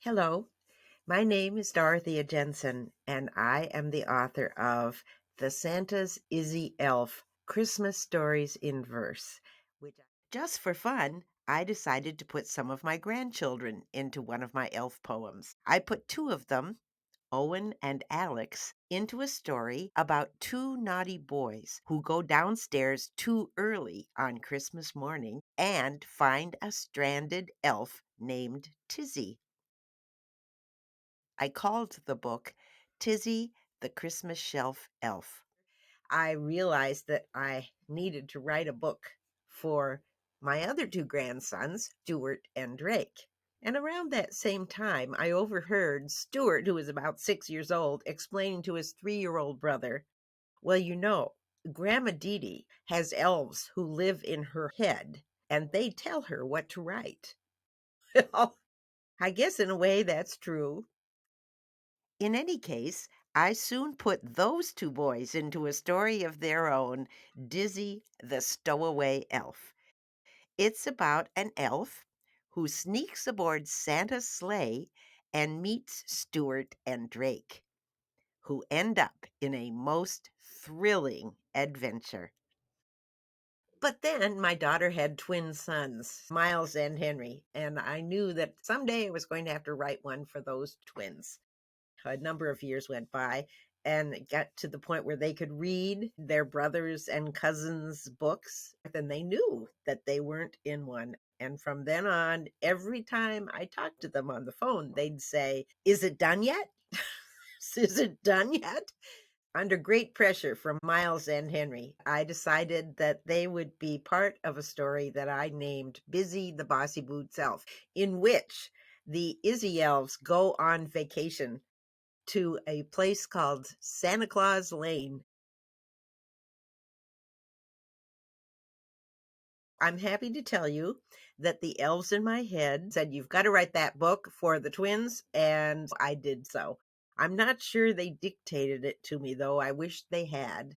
Hello, my name is Dorothea Jensen, and I am the author of The Santa's Izzy Elf Christmas Stories in Verse, which just for fun, I decided to put some of my grandchildren into one of my elf poems. I put two of them, Owen and Alex, into a story about two naughty boys who go downstairs too early on Christmas morning and find a stranded elf named Tizzy. I called the book Tizzy the Christmas Shelf Elf. I realized that I needed to write a book for my other two grandsons, Stuart and Drake. And around that same time, I overheard Stuart, who was about 6 years old, explaining to his 3-year-old brother, well, Grandma Dee Dee has elves who live in her head, and they tell her what to write. Well, I guess in a way that's true. In any case, I soon put those two boys into a story of their own, Dizzy the Stowaway Elf. It's about an elf who sneaks aboard Santa's sleigh and meets Stuart and Drake, who end up in a most thrilling adventure. But then my daughter had twin sons, Miles and Henry, and I knew that someday I was going to have to write one for those twins. A number of years went by and it got to the point where they could read their brothers and cousins' books, and they knew that they weren't in one. And from then on, every time I talked to them on the phone, they'd say, is it done yet? Is it done yet? Under great pressure from Miles and Henry, I decided that they would be part of a story that I named Busy the Bossy Boots Elf, in which the Izzy elves go on vacation to a place called Santa Claus Lane. I'm happy to tell you that the elves in my head said, you've got to write that book for the twins, and I did so. I'm not sure they dictated it to me, though. I wish they had.